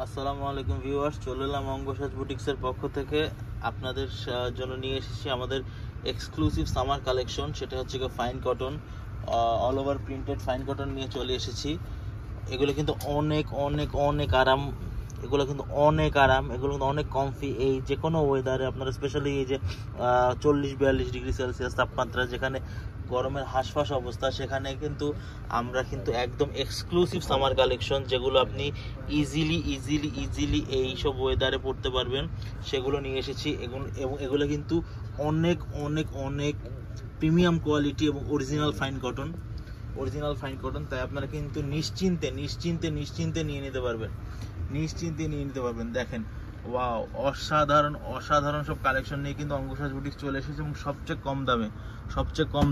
আসসালামু আলাইকুম ভিউয়ার্স, চলে এলাম অঙ্গসাজ বুটিক্সের পক্ষ থেকে আপনাদের জন্য নিয়ে এসেছি আমাদের এক্সক্লুসিভ সামার কালেকশন। সেটা হচ্ছে fine cotton, all over printed fine cotton নিয়ে চলে এসেছি। এগুলো কিন্তু অনেক অনেক অনেক আরাম, এগুলো কিন্তু অনেক আরাম, এগুলো কিন্তু অনেক কমফি। এই যে কোনো ওয়েদারে আপনারা, স্পেশালি এই যে 40-42 ডিগ্রি সেলসিয়াস তাপমাত্রা, যেখানে গরমের হাঁসফাঁস অবস্থা, সেখানে কিন্তু আমরা কিন্তু একদম এক্সক্লুসিভ সামার কালেকশন, যেগুলো আপনি ইজিলি এইসব ওয়েদারে পড়তে পারবেন, সেগুলো নিয়ে এসেছি। এবং এগুলো কিন্তু অনেক অনেক অনেক প্রিমিয়াম কোয়ালিটি এবং অরিজিনাল ফাইন কটন। তাই আপনারা কিন্তু নিশ্চিন্তে নিয়ে নিতে পারবেন। দেখেন, ওয়াও, অসাধারণ সব কালেকশন নিয়ে কিন্তু অঙ্গসাজ বুটিক্স চলে এসেছে, এবং সবচেয়ে কম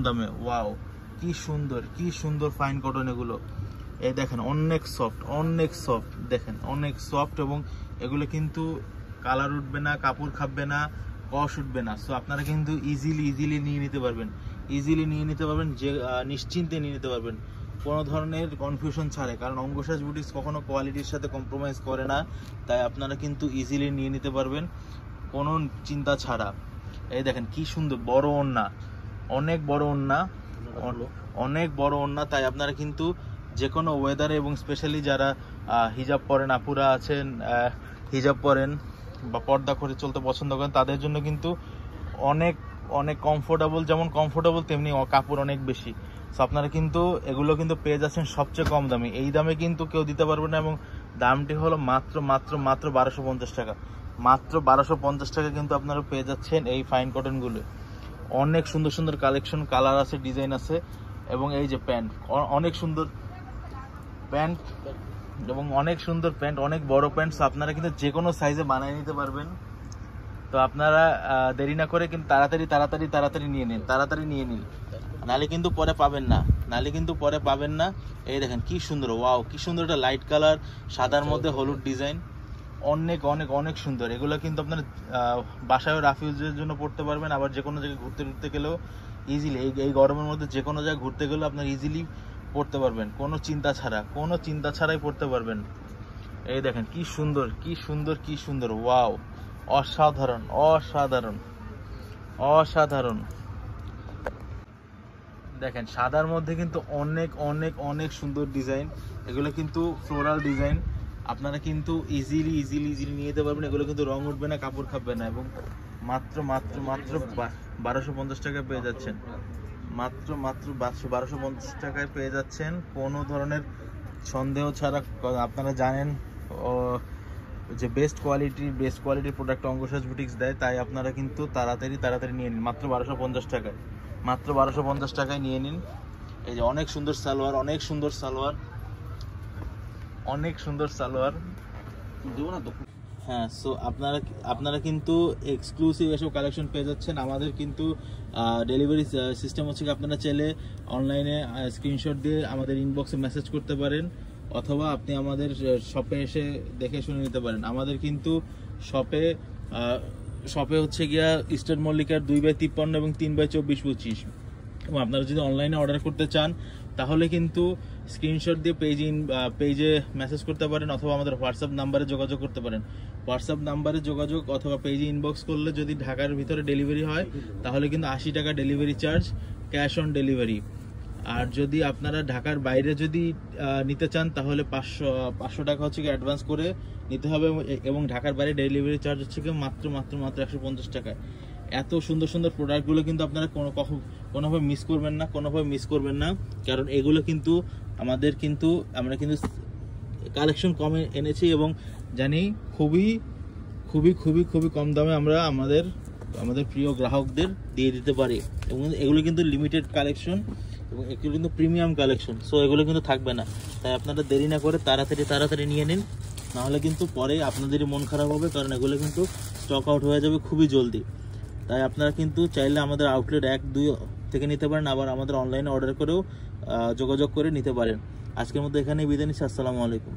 দামে। ওয়াও, কি সুন্দর ফাইন কটন এগুলো। এই দেখেন, অনেক সফট, দেখেন অনেক সফট, এবং এগুলো কিন্তু কালার উঠবে না, কাপড় খাববে না, কষ উঠবে না। সো আপনারা কিন্তু ইজিলি নিয়ে নিতে পারবেন, যে নিশ্চিন্তে নিয়ে নিতে পারবেন, কোনো ধরনের কনফিউশন ছাড়াই। কারণ অঙ্গসাজ বুটিক্স কখনো কোয়ালিটির সাথে কম্প্রোমাইজ করে না, তাই আপনারা কিন্তু ইজিলি নিয়ে নিতে পারবেন কোনো চিন্তা ছাড়া। এই দেখেন কি সুন্দর বড় ওড়না, অনেক বড় ওড়না। তাই আপনারা কিন্তু যে কোনো ওয়েদারে, এবং স্পেশালি যারা হিজাব পরেন, আপুরা আছেন, হিজাব পরেন বা পর্দা করে চলতে পছন্দ করেন, তাদের জন্য কিন্তু অনেক কমফোর্টেবল, যেমন কমফোর্টেবল তেমনি কাপড় অনেক বেশি। সো আপনারা কিন্তু এগুলো কিন্তু পেয়ে যাচ্ছেন সবচেয়ে কম দামে। এই দামে কিন্তু কেউ দিতে পারবে না, এবং দামটি হলো মাত্র 1250 টাকা। মাত্র 1250 টাকা কিন্তু আপনারা পেয়ে যাচ্ছেন এই ফাইন কটনগুলো। অনেক সুন্দর কালেকশন, কালার আছে, ডিজাইন আছে। এবং এই যে প্যান্ট, অনেক সুন্দর প্যান্ট, অনেক বড় প্যান্ট। আপনারা কিন্তু যে কোনো সাইজে বানিয়ে নিতে পারবেন। তো আপনারা দেরি না করে কিন্তু তাড়াতাড়ি নিয়ে নিন, নালে কিন্তু পরে পাবেন না। এই দেখেন কি সুন্দর, ওয়াও, কি সুন্দর একটা লাইট কালার, সাদার মধ্যে হলুদ ডিজাইন, অনেক সুন্দর। এগুলো কিন্তু আপনার বাসায় রাফিউজের জন্য পড়তে পারবেন, আবার যে কোনো জায়গায় ঘুরতে গেলেও ইজিলি, এই গরমের মধ্যে যে কোনো জায়গায় ঘুরতে গেলেও আপনার ইজিলি পড়তে পারবেন, কোনো চিন্তা ছাড়াই পড়তে পারবেন। এই দেখেন কি সুন্দর, ওয়াও, অসাধারণ। দেখেন, সাদার মধ্যে কিন্তু অনেক সুন্দর ডিজাইন। এগুলো কিন্তু ফ্লোরাল ডিজাইন, আপনারা কিন্তু ইজিলি নিয়ে যেতে পারবেন। এগুলো কিন্তু রং উঠবে না, কাপড় খাবে না, এবং মাত্র 1250 টাকায় পেয়ে যাচ্ছেন। মাত্র 1250 টাকায় পেয়ে যাচ্ছেন, কোনো ধরনের সন্দেহ ছাড়া। আপনারা জানেন যে বেস্ট কোয়ালিটির প্রোডাক্ট অঙ্গসাজ বুটিক্স দেয়, তাই আপনারা কিন্তু তাড়াতাড়ি নিয়ে নিন। মাত্র 1250 টাকায় নিয়ে নিন। এই যে অনেক সুন্দর সালোয়ার, হ্যাঁ। সো আপনারা কিন্তু এক্সক্লুসিভ এসব কালেকশন পেয়ে যাচ্ছেন। আমাদের কিন্তু ডেলিভারি সিস্টেম হচ্ছে কি, আপনারা চাইলে অনলাইনে স্ক্রিনশট দিয়ে আমাদের ইনবক্সে মেসেজ করতে পারেন, অথবা আপনি আমাদের শপে এসে দেখে শুনে নিতে পারেন। আমাদের কিন্তু শপে হচ্ছে গিয়া ইস্টার্ন মল্লিকার 2/53 এবং 3/24-25। এবং আপনারা যদি অনলাইনে অর্ডার করতে চান, তাহলে কিন্তু স্ক্রিনশট দিয়ে পেজে মেসেজ করতে পারেন, অথবা আমাদের হোয়াটসঅ্যাপ নাম্বারে যোগাযোগ করতে পারেন। অথবা পেজে ইনবক্স করলে, যদি ঢাকার ভিতরে ডেলিভারি হয়, তাহলে কিন্তু 80 টাকা delivery charge, cash on delivery. আর যদি আপনারা ঢাকার বাইরে যদি নিতে চান, তাহলে 500 টাকা হচ্ছে কি অ্যাডভান্স করে নিতে হবে, এবং ঢাকার বাইরে ডেলিভারি চার্জ হচ্ছে কি মাত্র 150 টাকায়। এত সুন্দর প্রোডাক্টগুলো কিন্তু আপনারা কোনোভাবে মিস করবেন না, কারণ এগুলো কিন্তু আমরা কিন্তু কালেকশন কমে এনেছি, এবং জানি খুবই কম দামে আমরা আমাদের প্রিয় গ্রাহকদের দিয়ে দিতে পারি। এবং এগুলো কিন্তু লিমিটেড কালেকশন, এবং এগুলো কিন্তু প্রিমিয়াম কালেকশন। সো এগুলো কিন্তু থাকবে না, তাই আপনারা দেরি না করে তাড়াতাড়ি নিয়ে নিন, নাহলে কিন্তু পরে আপনাদেরই মন খারাপ হবে, কারণ এগুলো কিন্তু স্টক আউট হয়ে যাবে খুবই জলদি। তাই আপনারা কিন্তু চাইলে আমাদের আউটলেট 1-2 থেকে নিতে পারেন, আবার আমাদের অনলাইনে অর্ডার করেও যোগাযোগ করে নিতে পারেন। আজকের মতো এখানেই বিদায় নিচ্ছি। আসসালামু আলাইকুম।